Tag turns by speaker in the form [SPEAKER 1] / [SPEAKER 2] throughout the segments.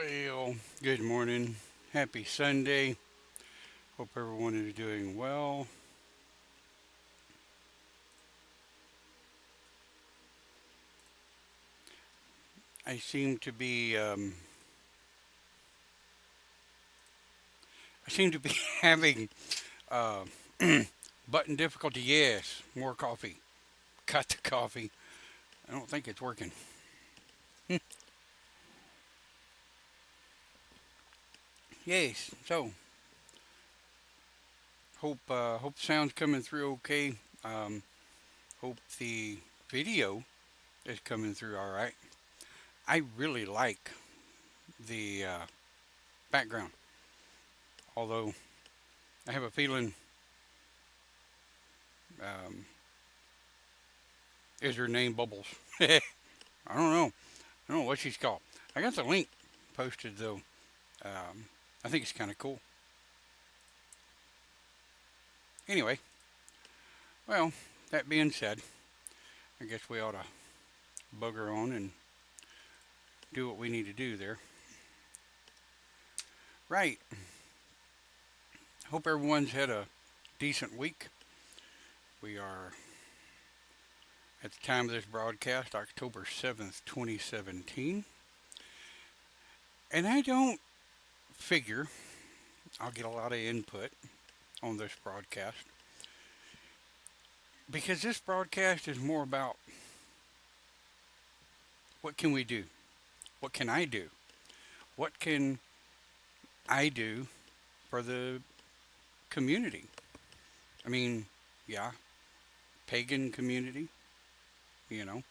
[SPEAKER 1] Well, good morning. Happy Sunday. Hope everyone is doing well. I seem to be I seem to be having uh, button difficulty. Yes, more coffee. Got the coffee. I don't think it's working. Yes. So hope the sound's coming through okay. Um, Hope the video is coming through all right. I really like the background, although I have a feeling um, is her name Bubbles? I don't know. I don't know what she's called. I got the link posted though. Um, I think it's kind of cool. Anyway, well, that being said, I guess we ought to bugger on and do what we need to do there. Right. Hope everyone's had a decent week. We are at the time of this broadcast, October 7th, 2017. And I don't figure I'll get a lot of input on this broadcast because this broadcast is more about what can we do? What can I do? What can I do for the community? I mean, yeah, pagan community, you know,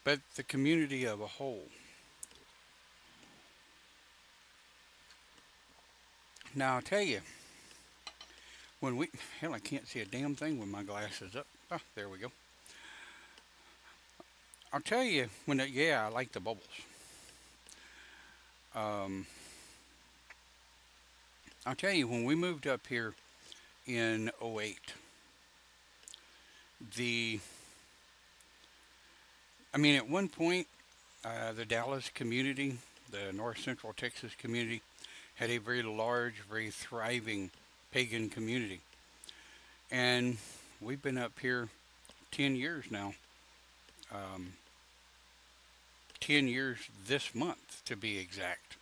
[SPEAKER 1] but the community of a whole. Now, I'll tell you, when we, hell, I can't see a damn thing with my glasses up. Oh, there we go. I'll tell you, yeah, I like the bubbles. Um, I'll tell you, when we moved up here in '08, the, I mean, at one point, the Dallas community, the North Central Texas community, had a very large, very thriving pagan community. And we've been up here 10 years now. Um, 10 years this month, to be exact.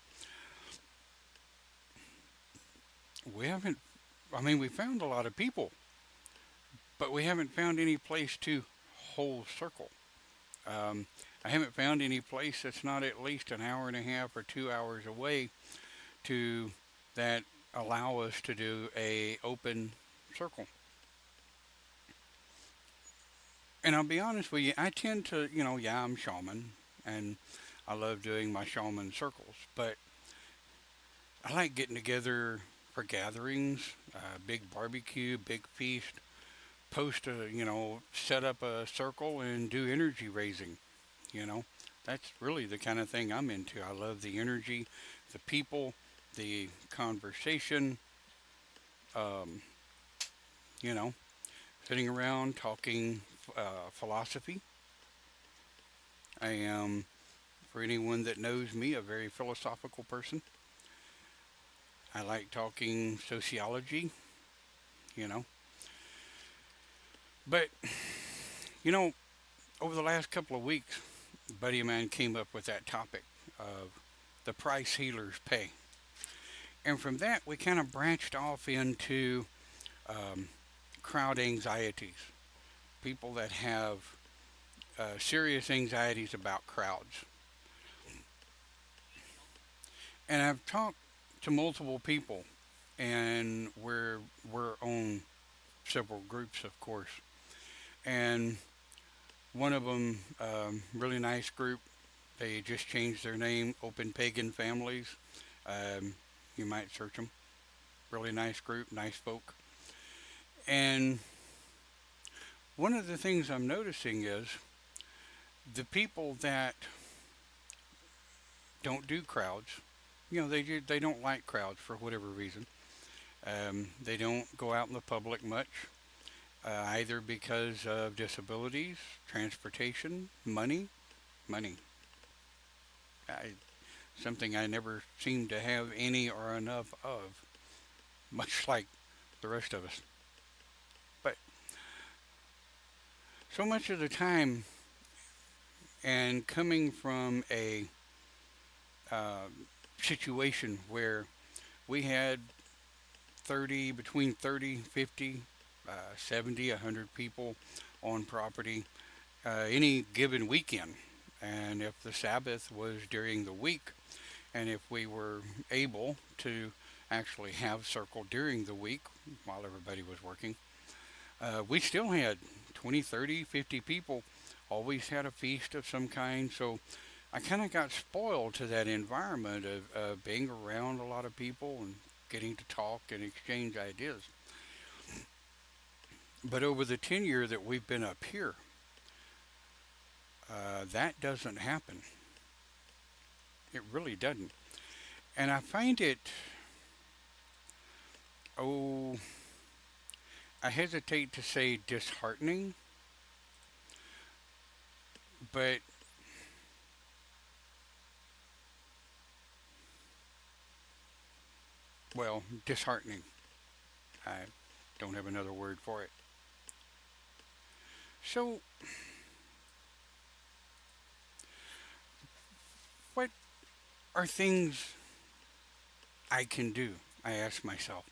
[SPEAKER 1] We haven't, I mean, we found a lot of people, but we haven't found any place to whole circle. Um, I haven't found any place that's not at least an hour and a half or 2 hours away to that allow us to do a open circle. And I'll be honest with you, I tend to, yeah, I'm shaman and I love doing my shaman circles, but I like getting together for gatherings, big barbecue, big feast, set up a circle and do energy raising, you know. That's really the kind of thing I'm into. I love the energy, the people, the conversation, um, you know, sitting around talking philosophy. I am, for anyone that knows me, a very philosophical person. I like talking sociology, you know. But, you know, over the last couple of weeks, a buddy of mine came up with that topic of the price healers pay. And from that, we kind of branched off into um, crowd anxieties, people that have serious anxieties about crowds. And I've talked to multiple people, and we're on several groups, of course. And one of them, really nice group, they just changed their name, Open Pagan Families. Um, you might search them. Really nice group, nice folk. And one of the things I'm noticing is the people that don't do crowds, they don't like crowds for whatever reason. They don't go out in the public much, either because of disabilities, transportation, money. I, something I never seem to have any or enough of, much like the rest of us. But so much of the time, and coming from a uh, situation where we had 30, between 30, 50, 70, 100 people on property any given weekend. And if the Sabbath was during the week, and if we were able to actually have circle during the week while everybody was working, we still had 20, 30, 50 people, always had a feast of some kind. So I kind of got spoiled to that environment of being around a lot of people and getting to talk and exchange ideas. But over the tenure that we've been up here, that doesn't happen. It really doesn't. And I find it, oh, I hesitate to say disheartening, but well, disheartening. I don't have another word for it. So, what are things I can do? I ask myself.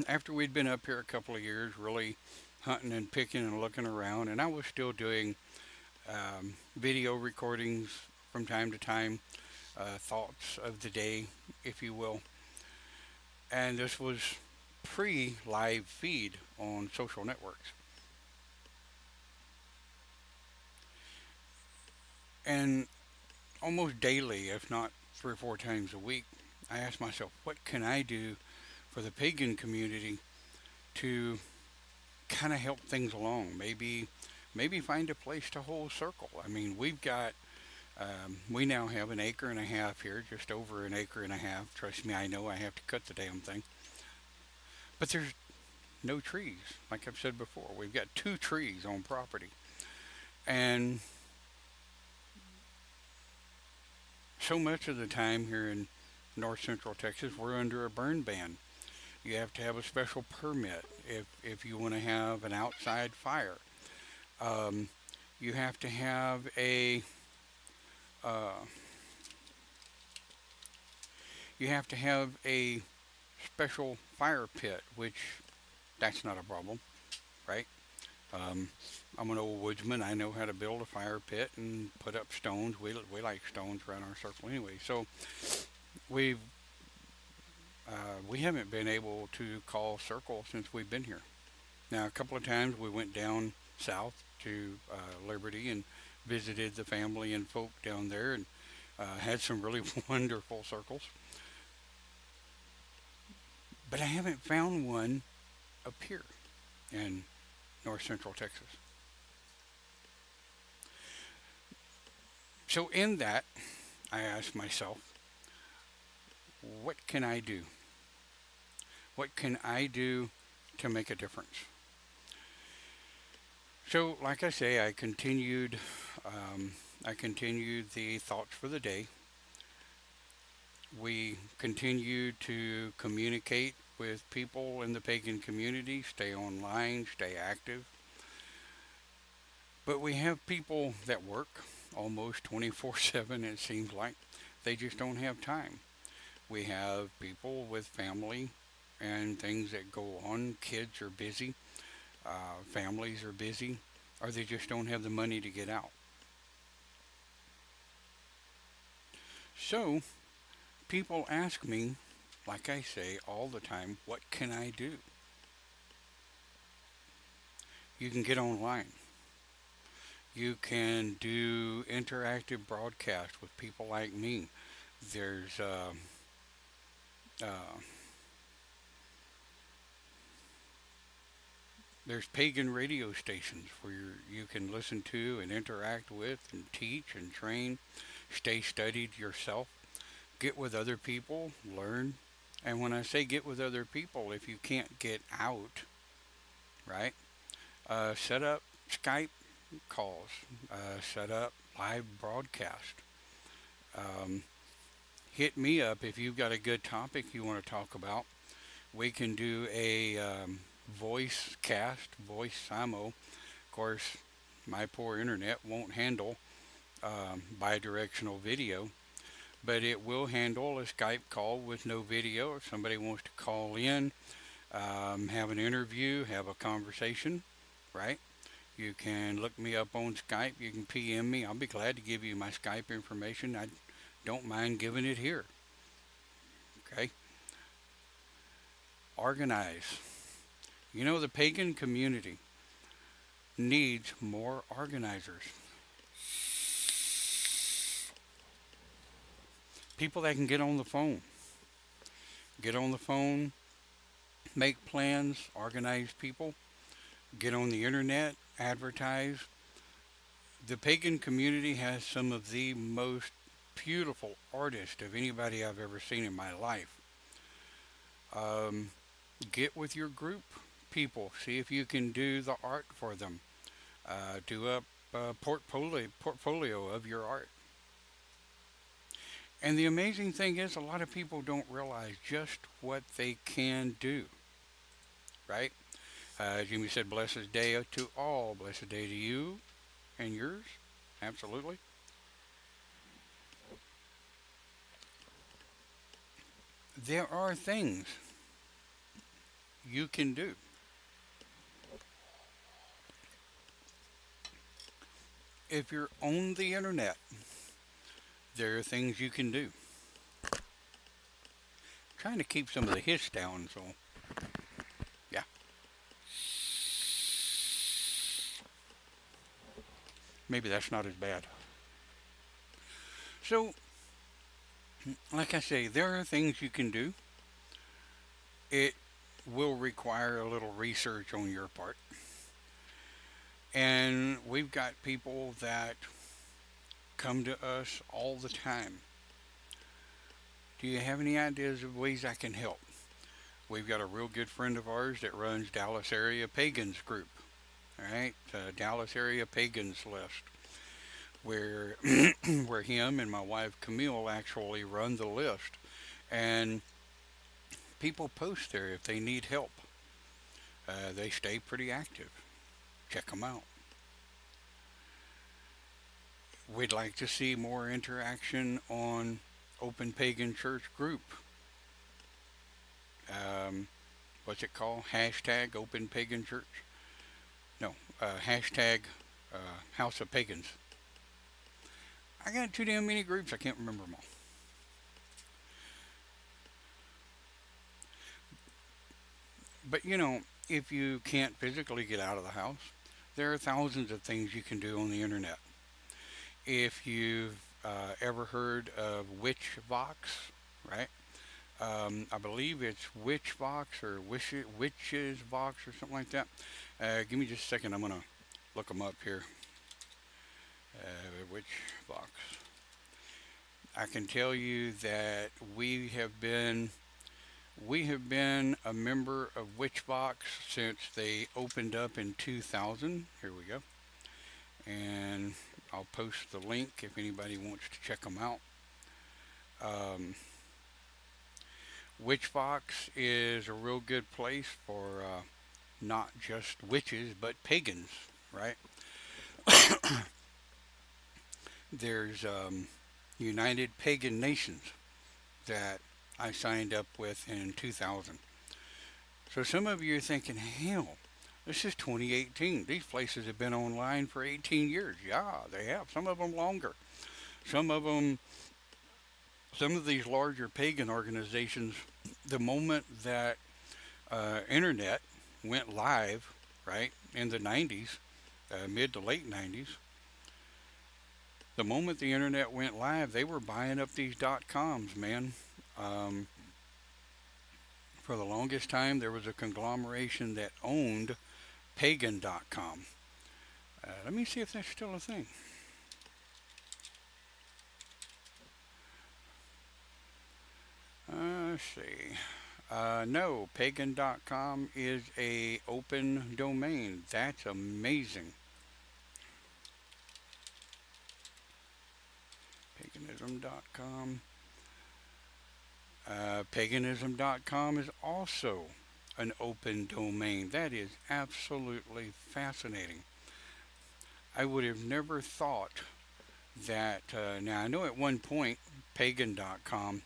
[SPEAKER 1] After we'd been up here a couple of years, really hunting and picking and looking around, and I was still doing video recordings from time to time, thoughts of the day, if you will. And this was pre live feed on social networks. And almost daily, if not 3 or 4 times a week, I ask myself, what can I do for the pagan community to kind of help things along? Maybe find a place to hold circle. I mean, we now have an acre and a half here, just over an acre and a half. Trust me, I know I have to cut the damn thing. But there's no trees. Like I've said before, we've got 2 trees on property. And so much of the time here in north central Texas, we're under a burn ban. You have to have a special permit if you want to have an outside fire. Um, you have to have uh, a special fire pit, which that's not a problem, right? Um, I'm an old woodsman. I know how to build a fire pit and put up stones. We like stones around our circle anyway. So we've we haven't been able to call circle since we've been here. Now a couple of times we went down south to Liberty and visited the family and folk down there and had some really wonderful circles. But I haven't found one up here in north central Texas. So in that, I asked myself, what can I do? What can I do to make a difference? So, like I say, I continued the thoughts for the day. We continued to communicate with people in the pagan community, stay online, stay active. But we have people that work almost 24/7, it seems like. They just don't have time. We have people with family and things that go on. Kids are busy, families are busy, or they just don't have the money to get out. So, people ask me, like I say all the time, what can I do? You can get online. You can do interactive broadcast with people like me. There's uh, there's pagan radio stations where you can listen to and interact with and teach and train, stay studied yourself, get with other people, learn. And when I say get with other people, if you can't get out, right, set up Skype calls, set up live broadcast. Um, hit me up if you've got a good topic you want to talk about. We can do a voice cast, voice simo. Of course, my poor internet won't handle bi-directional video, but it will handle a Skype call with no video. If somebody wants to call in, have an interview, have a conversation, right? You can look me up on Skype. You can PM me. I'll be glad to give you my Skype information. I don't mind giving it here. Okay? Organize. You know, the pagan community needs more organizers. People that can get on the phone, make plans, organize people, get on the internet, advertise. The pagan community has some of the most beautiful artists of anybody I've ever seen in my life. Um, get with your group people, see if you can do the art for them. Do a portfolio of your art. And the amazing thing is, a lot of people don't realize just what they can do, right? Jimmy said, blessed day to all, blessed day to you and yours. Absolutely. There are things you can do. If you're on the internet, there are things you can do. Trying to keep some of the hiss down, so yeah. Maybe that's not as bad. So, like I say, there are things you can do. It will require a little research on your part. And we've got people that come to us all the time. Do you have any ideas of ways I can help? We've got a real good friend of ours that runs Dallas Area Pagans Group. All right, Dallas Area Pagans List, where where him and my wife Camille actually run the list, and people post there if they need help. They stay pretty active. Check them out. We'd like to see more interaction on Open Pagan Church Group. Um, what's it called? Hashtag Open Pagan Church? No, hashtag uh, House of Pagans. I got too damn many groups, I can't remember them all. But you know, if you can't physically get out of the house, there are thousands of things you can do on the internet. If you've ever heard of Witchvox, right? I believe it's Witchvox or Witches Vox or something like that. Give me just a second. I'm gonna look them up here. Witchvox. I can tell you that we have been a member of Witchvox since they opened up in 2000. Here we go. And I'll post the link if anybody wants to check them out. Um, Witchbox is a real good place for not just witches but pagans, right? There's United Pagan Nations that I signed up with in 2000. So some of you are thinking, hell, this is 2018. These places have been online for 18 years. Yeah, they have. Some of them longer. Some of them, some of these larger pagan organizations, the moment that internet went live, right, in the 90s, mid to late 90s, the moment the internet went live, they were buying up these dot coms, man. Um, for the longest time, there was a conglomeration that owned pagan.com. Let me see if that's still a thing. Let's see. No, pagan.com is a open domain. That's amazing. Paganism.com. Paganism.com is also an open domain. That is absolutely fascinating. I would have never thought that. Now, I know at one point, Pagan.com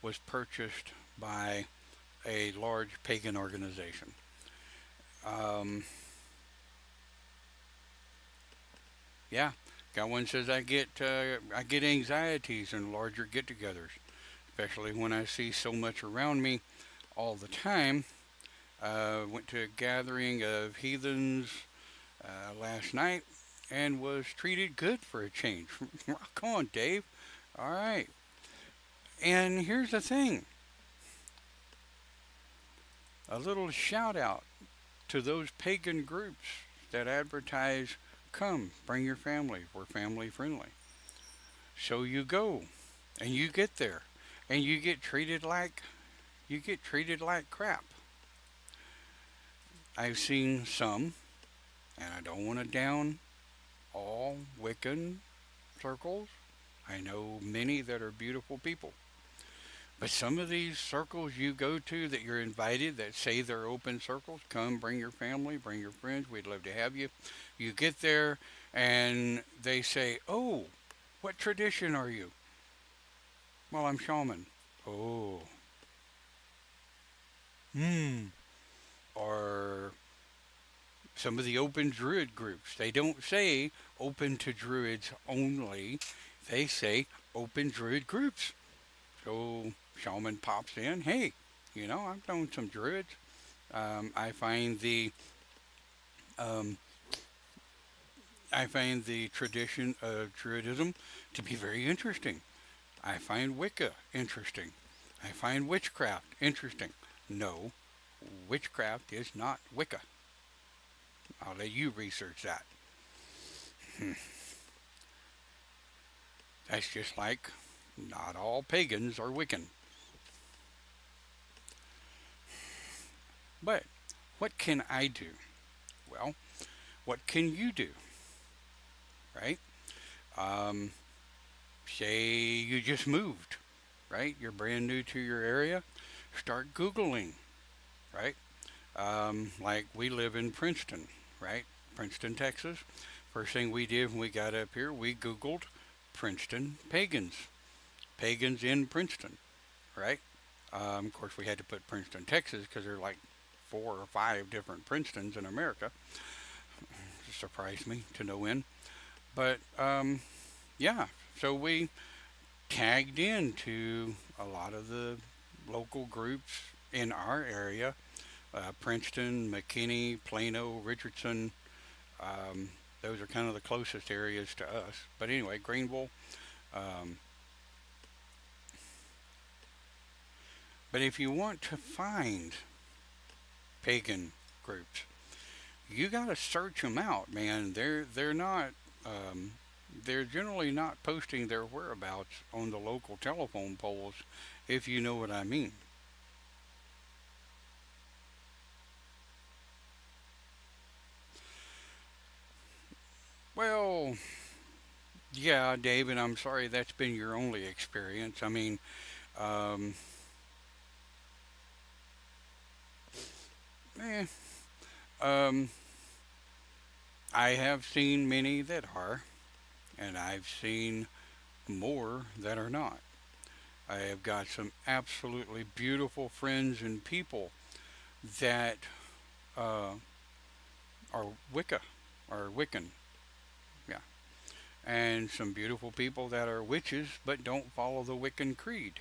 [SPEAKER 1] was purchased by a large pagan organization. Um, yeah, got one says I get anxieties in larger get-togethers, especially when I see so much around me all the time. Went to a gathering of heathens last night and was treated good for a change. Rock on, Dave. All right. And here's the thing, a little shout out to those pagan groups that advertise, come, bring your family, we're family friendly. So you go and you get there and you get treated like crap. I've seen some, and I don't want to down all Wiccan circles. I know many that are beautiful people. But some of these circles you go to that you're invited that say they're open circles, come, bring your family, bring your friends, we'd love to have you. You get there and they say, oh, what tradition are you? Well, I'm shaman. Oh, hmm. Or some of the open druid groups, they don't say open to druids only, they say open druid groups. So shaman pops in, hey, I've known some druids. I find um, the tradition of Druidism to be very interesting. I find Wicca interesting. I find witchcraft interesting. No, witchcraft is not Wicca. I'll let you research that. Hmm. That's just like not all pagans are Wiccan. But what can I do? Well, what can you do? Right? Um, Say you just moved, right? You're brand new to your area. Start Googling, right? Like we live in Princeton, right? Princeton, Texas. First thing we did when we got up here, we Googled Princeton pagans. Pagans in Princeton, right? Of course, we had to put Princeton, Texas, because there are like 4 or 5 different Princetons in America. It surprised me to no end. But yeah, so we tagged into a lot of the local groups in our area, Princeton, McKinney, Plano, Richardson. Um, those are kind of the closest areas to us. But anyway, Greenville. Um, but if you want to find pagan groups, you got to search them out, man. They're not. Um, they're generally not posting their whereabouts on the local telephone poles, if you know what I mean. Well, yeah, David, I'm sorry that's been your only experience. I mean, um, eh, um, I have seen many that are, and I've seen more that are not. I have got some absolutely beautiful friends and people that uh, are Wicca, or Wiccan, yeah, and some beautiful people that are witches but don't follow the Wiccan creed.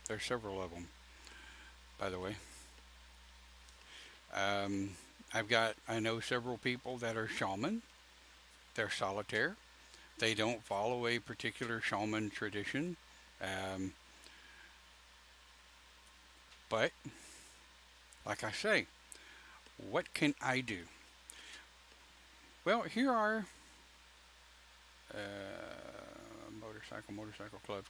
[SPEAKER 1] There's several of them, by the way. Um, I know several people that are shaman. They're solitaire. They don't follow a particular shaman tradition. Um, but, like I say, what can I do? Well, here are motorcycle clubs.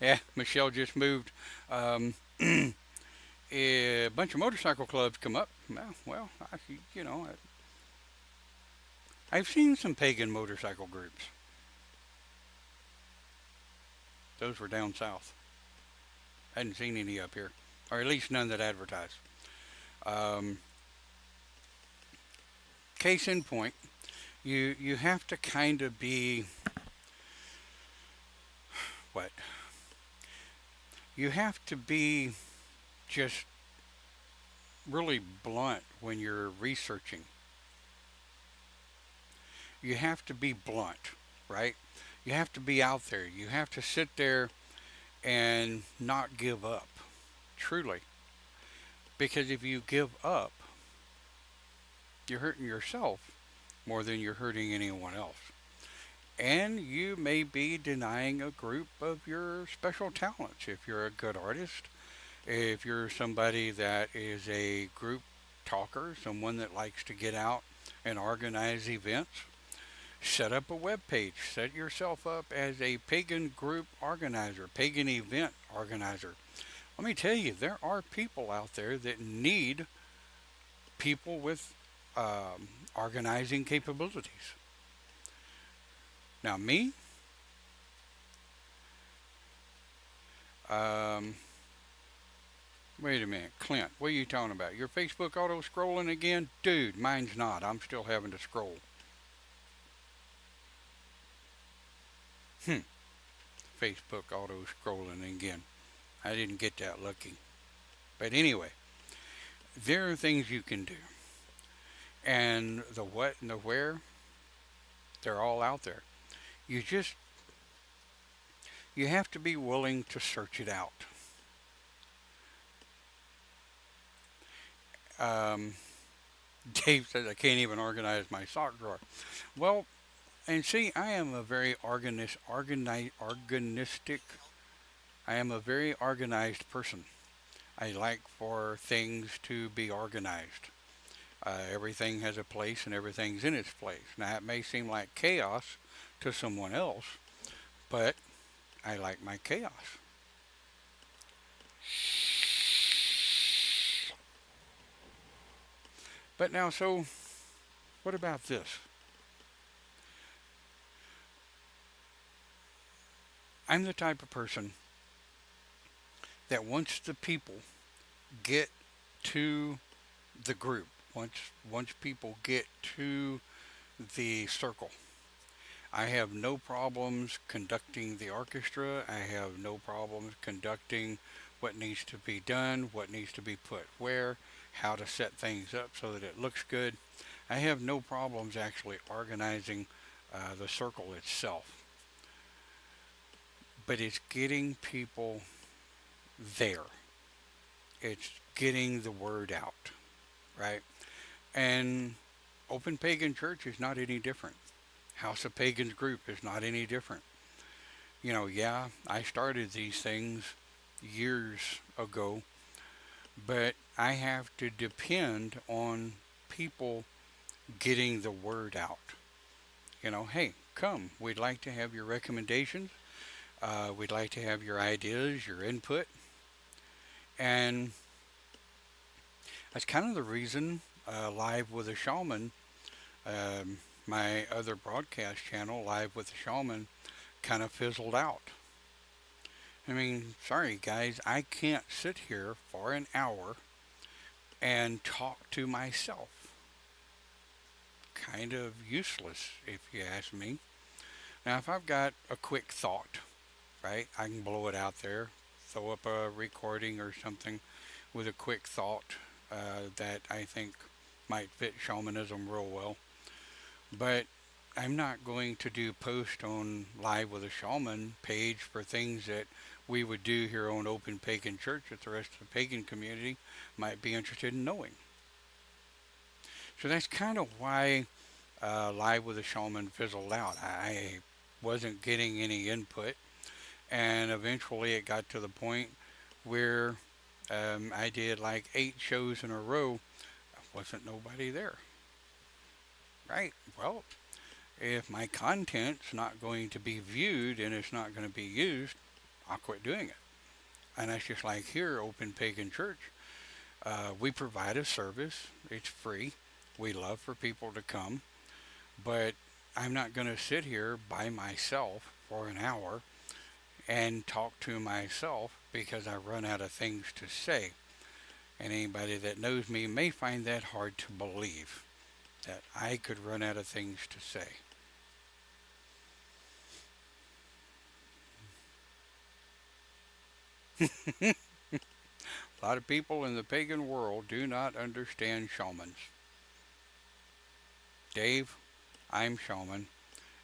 [SPEAKER 1] Yeah, Michelle just moved. Um, a bunch of motorcycle clubs come up. Well, you know, I've seen some pagan motorcycle groups. Those were down south. I hadn't seen any up here, or at least none that advertise. Um, Case in point, you have to kind of be what? You have to be just really blunt when you're researching. You have to be blunt, right? You have to be out there. You have to sit there and not give up, truly. Because if you give up, you're hurting yourself more than you're hurting anyone else. And you may be denying a group of your special talents. If you're a good artist, if you're somebody that is a group talker, someone that likes to get out and organize events, set up a web page. Set yourself up as a pagan group organizer, pagan event organizer. Let me tell you, there are people out there that need people with organizing capabilities. Now, me, um, wait a minute, Clint, what are you talking about? Your Facebook auto scrolling again? Dude, mine's not. I'm still having to scroll. Hmm, Facebook auto scrolling again. I didn't get that lucky. But anyway, there are things you can do. And the what and the where, they're all out there. You just, you have to be willing to search it out. Um, Dave says I can't even organize my sock drawer. Well, and see, I am a very organistic. I am a very organized person. I like for things to be organized. Everything has a place and everything's in its place. Now, it may seem like chaos to someone else, but I like my chaos. But now, so what about this? I'm the type of person that once the people get to the group, once people get to the circle, I have no problems conducting the orchestra. I have no problems conducting what needs to be done, what needs to be put where, how to set things up so that it looks good. I have no problems actually organizing the circle itself. But it's getting people there. It's getting the word out, right? And Open Pagan Church is not any different. House of Pagans group is not any different. Yeah, I started these things years ago, but I have to depend on people getting the word out. Hey, come, we'd like to have your recommendations. We'd like to have your ideas, your input. And that's kind of the reason Live with a Shaman, my other broadcast channel, Live with a Shaman, kind of fizzled out. I mean, sorry guys, I can't sit here for an hour and talk to myself. Kind of useless, if you ask me. Now, if I've got a quick thought, right, I can blow it out there, throw up a recording or something with a quick thought that I think might fit shamanism real well. But I'm not going to do post on Live with a Shaman page for things that we would do here on Open Pagan Church that the rest of the pagan community might be interested in knowing. So that's kind of why Live with a Shaman fizzled out. I wasn't getting any input, and eventually it got to the point where I did like 8 shows in a row. Wasn't nobody there. Right? Well, if my content's not going to be viewed and it's not going to be used, I'll quit doing it. And that's just like here, Open Pagan Church. We provide a service. It's free. We love for people to come. But I'm not going to sit here by myself for an hour and talk to myself because I run out of things to say. And anybody that knows me may find that hard to believe that I could run out of things to say. A lot of people in the pagan world do not understand shamans. Dave, I'm shaman,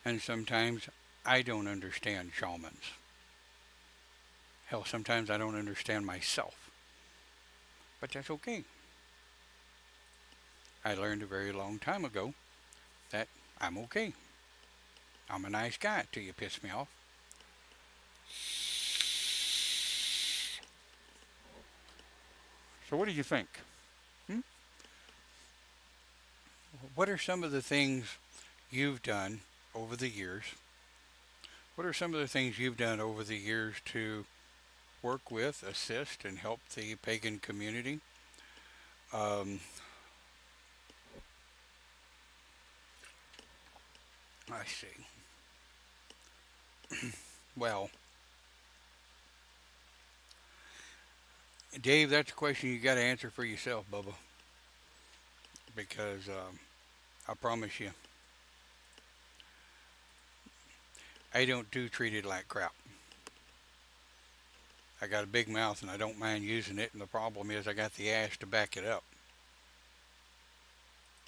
[SPEAKER 1] and sometimes I don't understand shamans. Hell, sometimes I don't understand myself. But that's okay. I learned a very long time ago that I'm okay. I'm a nice guy till you piss me off. So what do you think? Hmm? What are some of the things you've done over the years? What are some of the things you've done over the years to work with, assist, and help the pagan community? Um, I see. Well, Dave, that's a question you got to answer for yourself, Bubba, because I promise you, I don't do treated like crap. I got a big mouth and I don't mind using it, and the problem is I got the ass to back it up.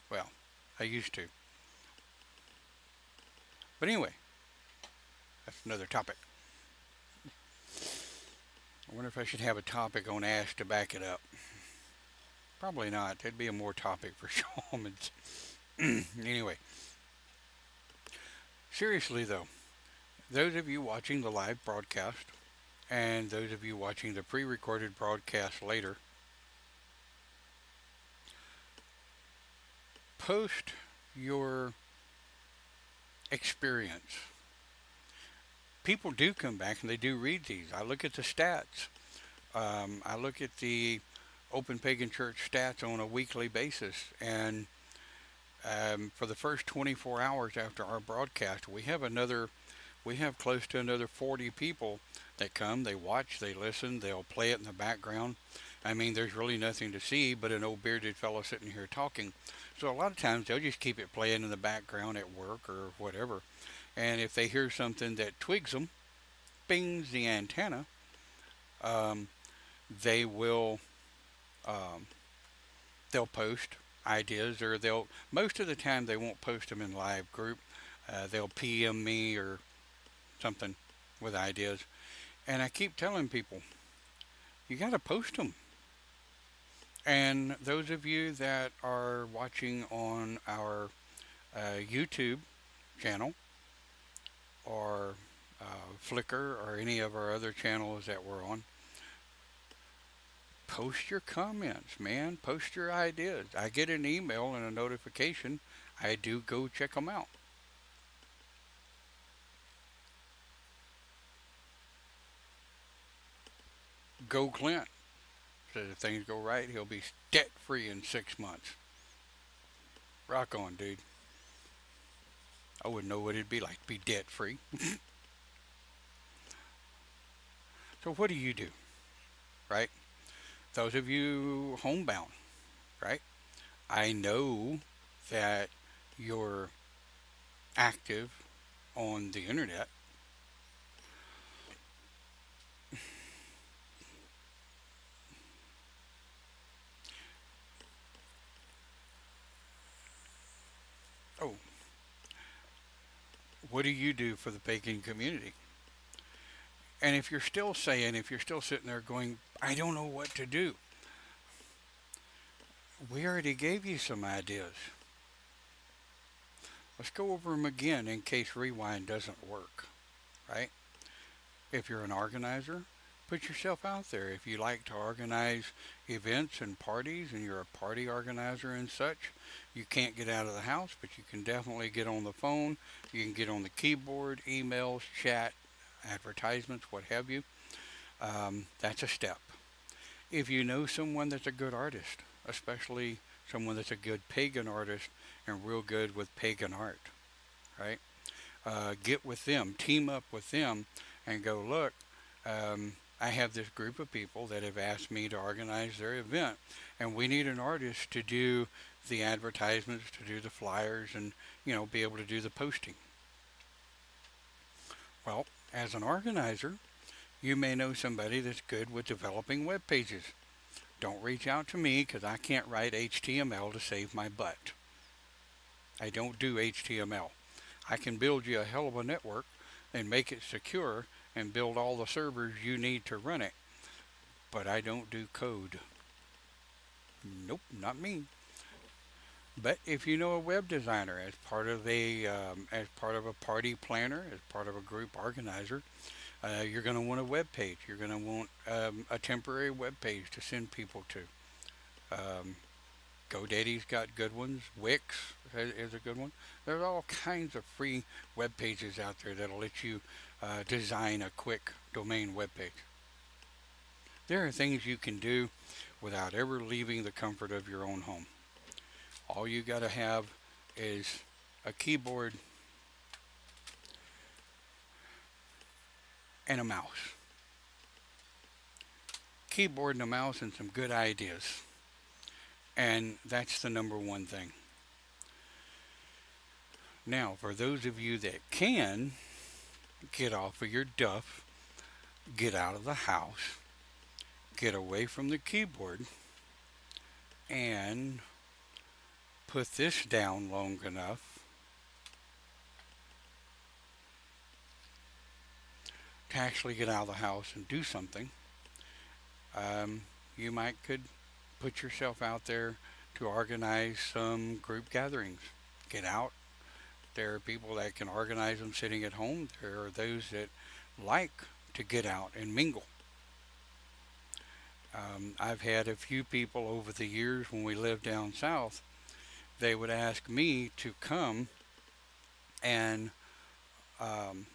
[SPEAKER 1] Well, I used to. But anyway, that's another topic. I wonder if I should have a topic on ass to back it up. Probably not. That'd be a more topic for shamans. Anyway, seriously though, those of you watching the live broadcast and those of you watching the pre recorded broadcast later, post your experience. People do come back and they do read these. I look at the stats. I look at the Open Pagan Church stats on a weekly basis, and for the first 24 hours after our broadcast, we have close to another 40 people that come. They watch, they listen, they'll play it in the background. I mean, there's really nothing to see but an old bearded fellow sitting here talking. So a lot of times they'll just keep it playing in the background at work or whatever. And if they hear something that twigs them, bings the antenna, um, they will um, they'll post ideas, or they'll most of the time they won't post them in live group. They'll PM me or something with ideas, and I keep telling people you got to post them. And those of you that are watching on our YouTube channel or Flickr or any of our other channels that we're on, post your comments, man. Post your ideas. I get an email and a notification. I do go check them out. Go Clint says if things go right, he'll be debt free in 6 months. Rock on, dude. I wouldn't know what it'd be like to be debt free. So what do you do, right? Those of you homebound, right? I know that you're active on the internet. Oh, what do you do for the pagan community? And if you're still sitting there going, I don't know what to do, we already gave you some ideas. Let's go over them again in case rewind doesn't work, right? If you're an organizer, put yourself out there. If you like to organize events and parties and you're a party organizer and such, you can't get out of the house, but you can definitely get on the phone. You can get on the keyboard, emails, chat, advertisements, what have you. That's a step. If you know someone that's a good artist, especially someone that's a good pagan artist and real good with pagan art, right? Get with them, team up with them, and go, look, I have this group of people that have asked me to organize their event, and we need an artist to do the advertisements, to do the flyers, and be able to do the posting. Well, as an organizer, you may know somebody that's good with developing web pages. Don't reach out to me because I can't write HTML to save my butt. I don't do HTML. I can build you a hell of a network and make it secure and build all the servers you need to run it, but I don't do code. Nope, not me. But if you know a web designer as part of a party planner, as part of a group organizer, you're going to want a web page. You're going to want a temporary web page to send people to. Um, GoDaddy's got good ones. Wix is a good one. There's all kinds of free web pages out there that'll let you design a quick domain web page. There are things you can do without ever leaving the comfort of your own home. All you got to have is a keyboard and a mouse. Keyboard and a mouse and some good ideas. And that's the number one thing. Now, for those of you that can get off of your duff, get out of the house, get away from the keyboard, and put this down long enough to actually get out of the house and do something, you might could put yourself out there to organize some group gatherings. Get out. There are people that can organize them sitting at home. There are those that like to get out and mingle. I've had a few people over the years when we lived down south, they would ask me to come and um,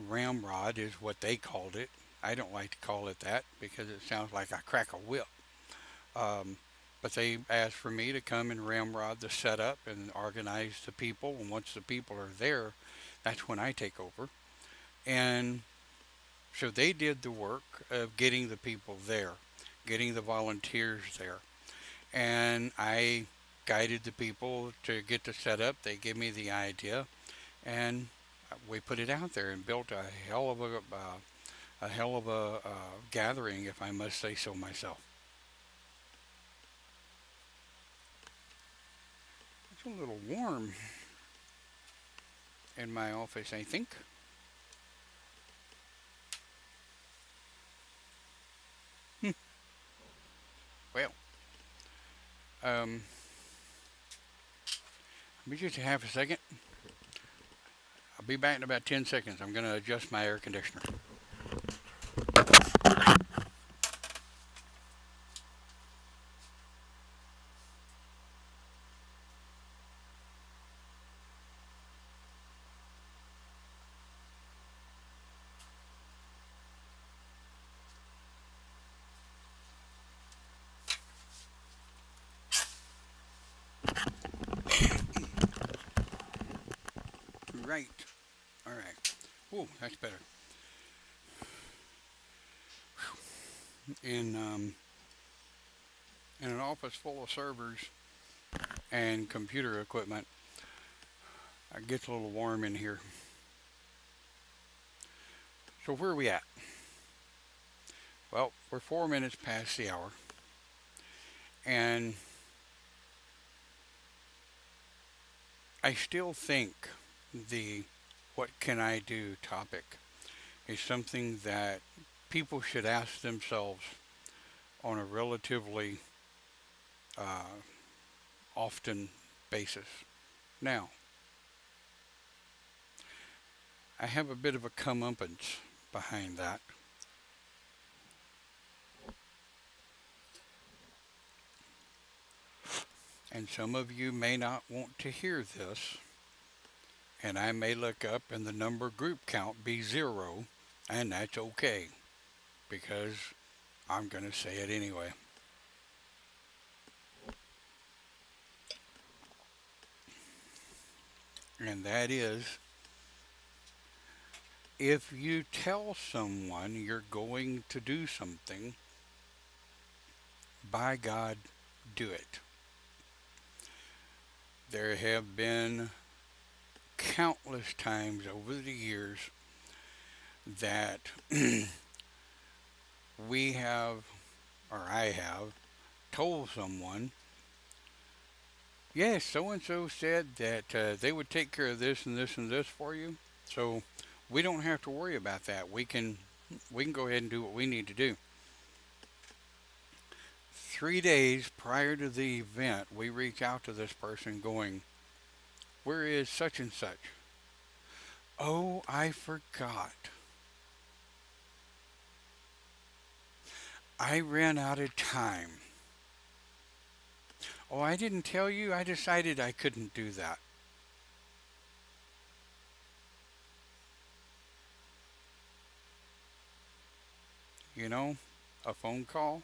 [SPEAKER 1] ramrod is what they called it. I don't like to call it that because it sounds like I crack a whip. Um, but they asked for me to come and ramrod the setup and organize the people. And once the people are there, that's when I take over. And so they did the work of getting the people there, getting the volunteers there. And I guided the people to get the setup. They gave me the idea, and we put it out there and built a hell of a gathering, if I must say so myself. It's a little warm in my office, I think. Hmm. Well, um, let me just have a second. I'll be back in about 10 seconds. I'm going to adjust my air conditioner. Right. All right. Oh, that's better. In in an office full of servers and computer equipment, it gets a little warm in here. So where are we at? Well, we're 4 minutes past the hour, and I still think the "what can I do" topic is something that people should ask themselves on a relatively uh, often basis. Now, I have a bit of a comeuppance behind that. And some of you may not want to hear this, and I may look up and the number group count be zero, and that's okay because I'm going to say it anyway. And that is If you tell someone you're going to do something, by God, do it. There have been countless times over the years that we have, or I have, told someone, yes, so and so said that they would take care of this and this and this for you. So we don't have to worry about that. We can go ahead and do what we need to do. 3 days prior to the event, we reach out to this person going, where is such and such? Oh, I forgot. I ran out of time. Oh, I didn't tell you. I decided I couldn't do that. You know, a phone call,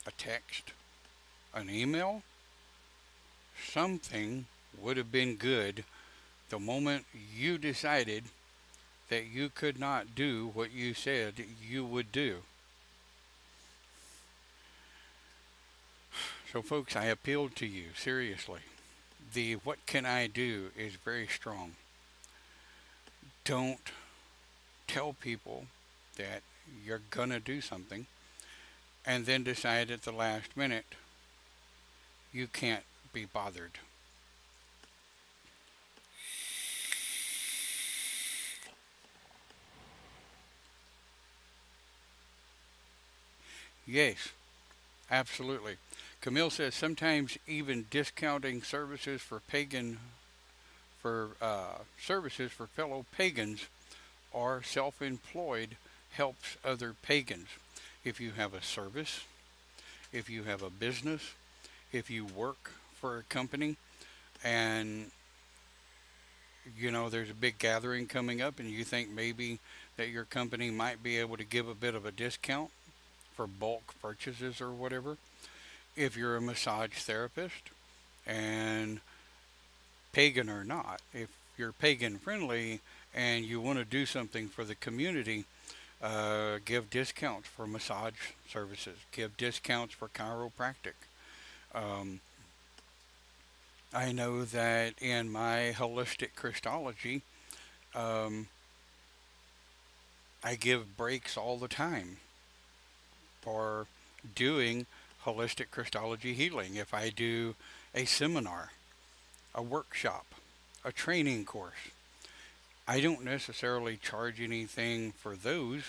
[SPEAKER 1] a text, an email, something would have been good the moment you decided that you could not do what you said you would do. So, folks, I appeal to you seriously. The what can I do is very strong. Don't tell people that you're going to do something and then decide at the last minute you can't be bothered. Yes, absolutely. Camille says sometimes even discounting services for services for fellow pagans or self-employed helps other pagans. If you have a service, if you have a business, if you work for a company, and there's a big gathering coming up, and you think maybe that your company might be able to give a bit of a discount for bulk purchases or whatever. If you're a massage therapist, and pagan or not, if you're pagan friendly and you want to do something for the community, give discounts for massage services, give discounts for chiropractic. Um, I know that in my holistic Christology, um, I give breaks all the time for doing holistic Christology healing. If I do a seminar, a workshop, a training course, I don't necessarily charge anything for those.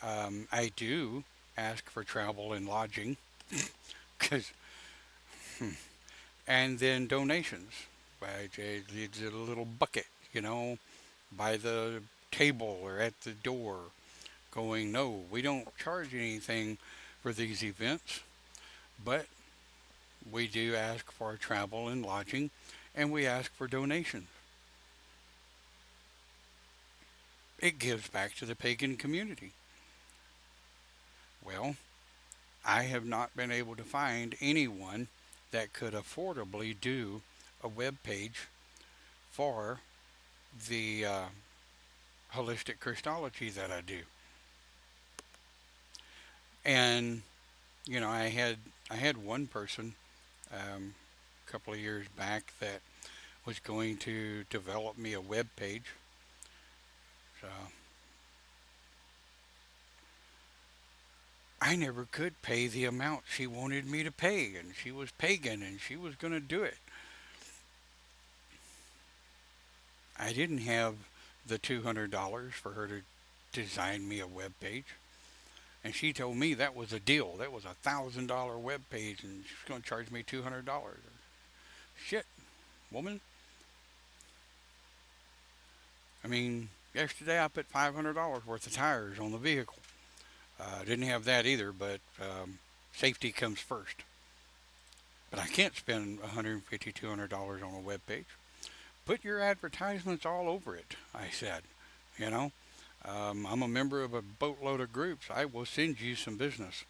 [SPEAKER 1] I do ask for travel and lodging, cause, and then donations. It's a little bucket, by the table or at the door, going, no, we don't charge anything for these events, but we do ask for travel and lodging, and we ask for donations. It gives back to the pagan community. Well, I have not been able to find anyone that could affordably do a web page for the holistic Christology that I do. And I had one person a couple of years back that was going to develop me a web page. So I never could pay the amount she wanted me to pay, and she was pagan and she was going to do it. I didn't have the $200 for her to design me a web page. And she told me that was a deal. That was $1,000 web page, and she was going to charge me $200. Shit, woman. I mean, yesterday I put $500 worth of tires on the vehicle. Didn't have that either, but safety comes first. But I can't spend $150, $200 on a web page. Put your advertisements all over it, I said. You know, I'm a member of a boatload of groups. I will send you some business,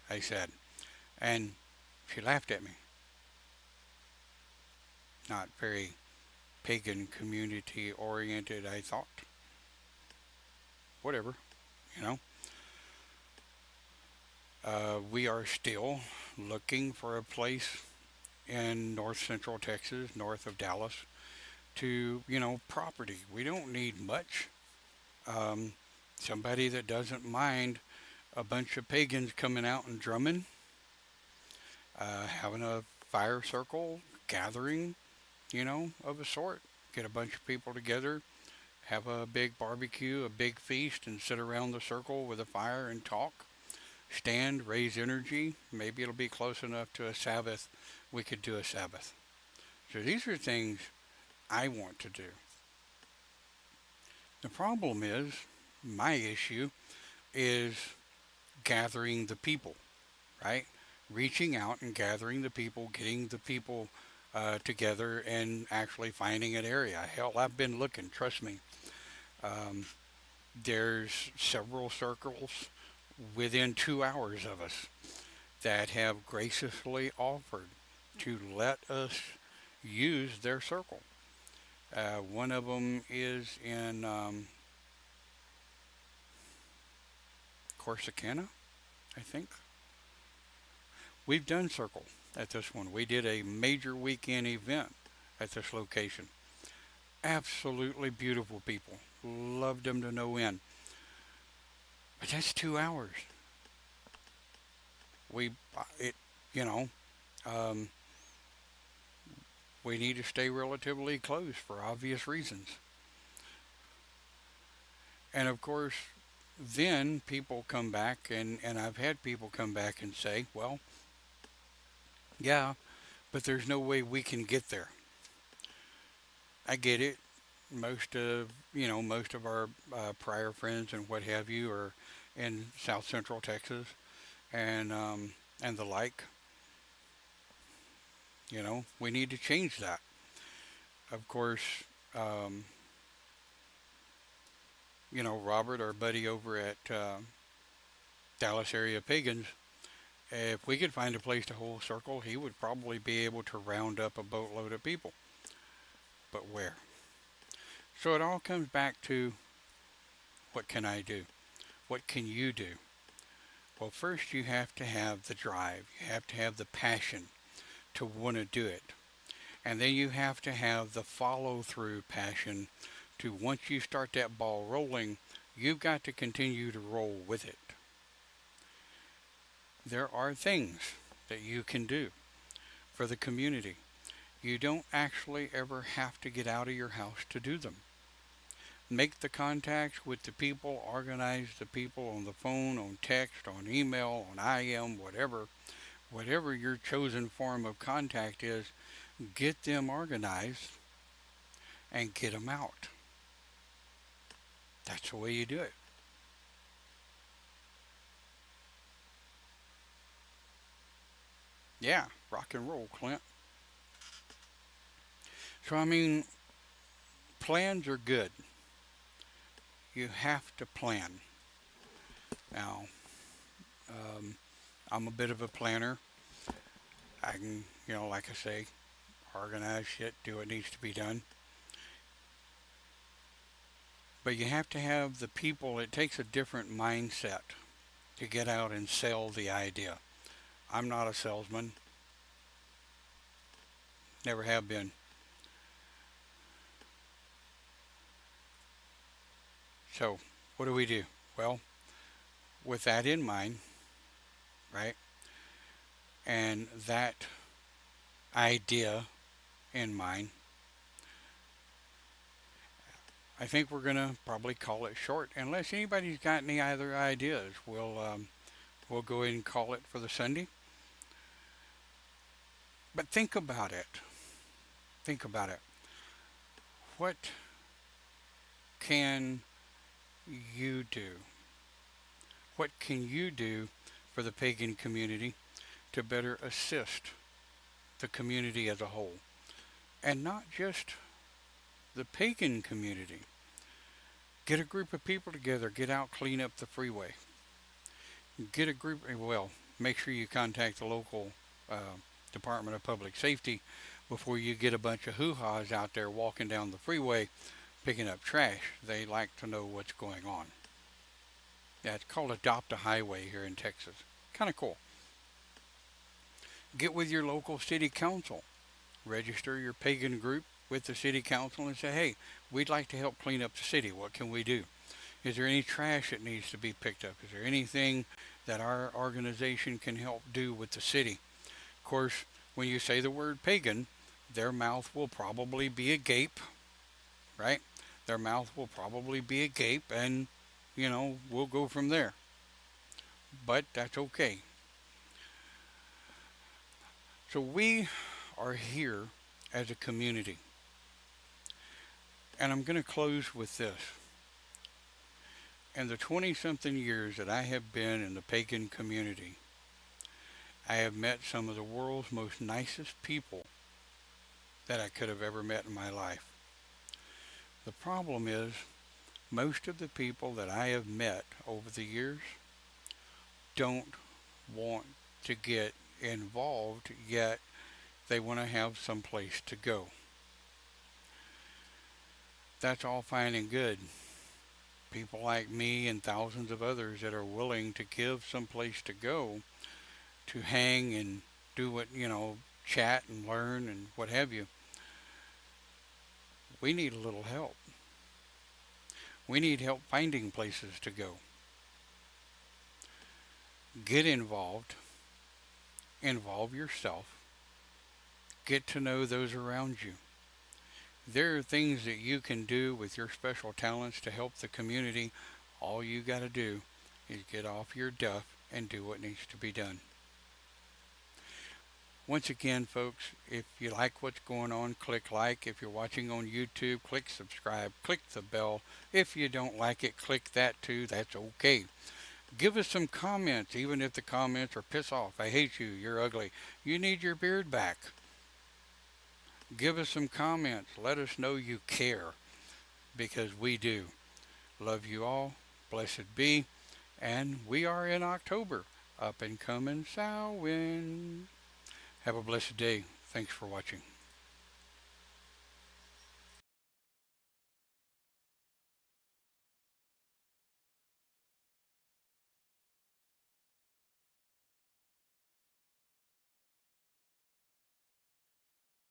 [SPEAKER 1] I said. And she laughed at me. Not very pagan community oriented, I thought. whatever, you know. We are still looking for a place in north central Texas, north of Dallas, to, property. We don't need much. Um, Somebody that doesn't mind a bunch of pagans coming out and drumming, having a fire circle, gathering, of a sort. Get a bunch of people together, have a big barbecue, a big feast, and sit around the circle with a fire and talk. Stand, raise energy. Maybe it'll be close enough to a Sabbath. We could do a Sabbath. So these are things I want to do. The problem is, my issue is gathering the people, right? Reaching out and gathering the people, getting the people together and actually finding an area. Hell, I've been looking, trust me. Um, there's several circles within 2 hours of us that have graciously offered to let us use their circle. One of them is in Corsicana, I think. We've done circle at this one. We did a major weekend event at this location. Absolutely beautiful people. Loved them to no end. But that's 2 hours. We, it, you know, um, we need to stay relatively close for obvious reasons. And of course, then people come back, and I've had people come back and say, well, yeah, but there's no way we can get there. I get it. Most of our prior friends and what have you are in South Central Texas and the like. We need to change that. Of course, um, Robert, our buddy over at Dallas area Pagans, if we could find a place to hold circle, he would probably be able to round up a boatload of people. But where? So it all comes back to, what can I do? What can you do? Well, first you have to have the drive. You have to have the passion to want to do it. And then you have to have the follow through passion to, once you start that ball rolling, you've got to continue to roll with it. There are things that you can do for the community. You don't actually ever have to get out of your house to do them. Make the contacts with the people, organize the people on the phone, on text, on email, on IM, whatever your chosen form of contact is, get them organized and get them out. That's the way you do it. Yeah, rock and roll, Clint. So, I mean, plans are good. You have to plan. Now, um, I'm a bit of a planner. I can, like I say, organize shit, do what needs to be done. But you have to have the people. It takes a different mindset to get out and sell the idea. I'm not a salesman, never have been. So, what do we do? Well, with that in mind, right, and that idea in mind, I think we're going to probably call it short. Unless anybody's got any other ideas, we'll go ahead and call it for the Sunday. But think about it. Think about it. What can you do? What can you do for the pagan community to better assist the community as a whole? And not just the pagan community. Get a group of people together, get out, clean up the freeway. Get a group, well, make sure you contact the local Department of Public Safety before you get a bunch of hoo-haws out there walking down the freeway picking up trash. They like to know what's going on. Yeah, it's called Adopt a Highway here in Texas. Kind of cool. Get with your local city council. Register your pagan group with the city council and say, hey, we'd like to help clean up the city. What can we do? Is there any trash that needs to be picked up? Is there anything that our organization can help do with the city? Of course, when you say the word pagan, their mouth will probably be agape, right? Their mouth will probably be agape, and, we'll go from there. But that's okay. So we are here as a community. And I'm going to close with this. In the 20 something years that I have been in the pagan community, I have met some of the world's most nicest people that I could have ever met in my life. The problem is, most of the people that I have met over the years don't want to get involved, yet they want to have some place to go. That's all fine and good. People like me and thousands of others that are willing to give some place to go to hang and do what, chat and learn and what have you. We need a little help. We need help finding places to go. Get involved. Involve yourself. Get to know those around you. There are things that you can do with your special talents to help the community. All you got to do is get off your duff and do what needs to be done. Once again, folks, if you like what's going on, click like. If you're watching on YouTube, click subscribe, click the bell. If you don't like it, click that too. That's okay. Give us some comments, even if the comments are piss off. I hate you. You're ugly. You need your beard back. Give us some comments. Let us know you care, because we do. Love you all. Blessed be. And we are in October. Up and coming Samhain. Have a blessed day. Thanks for watching.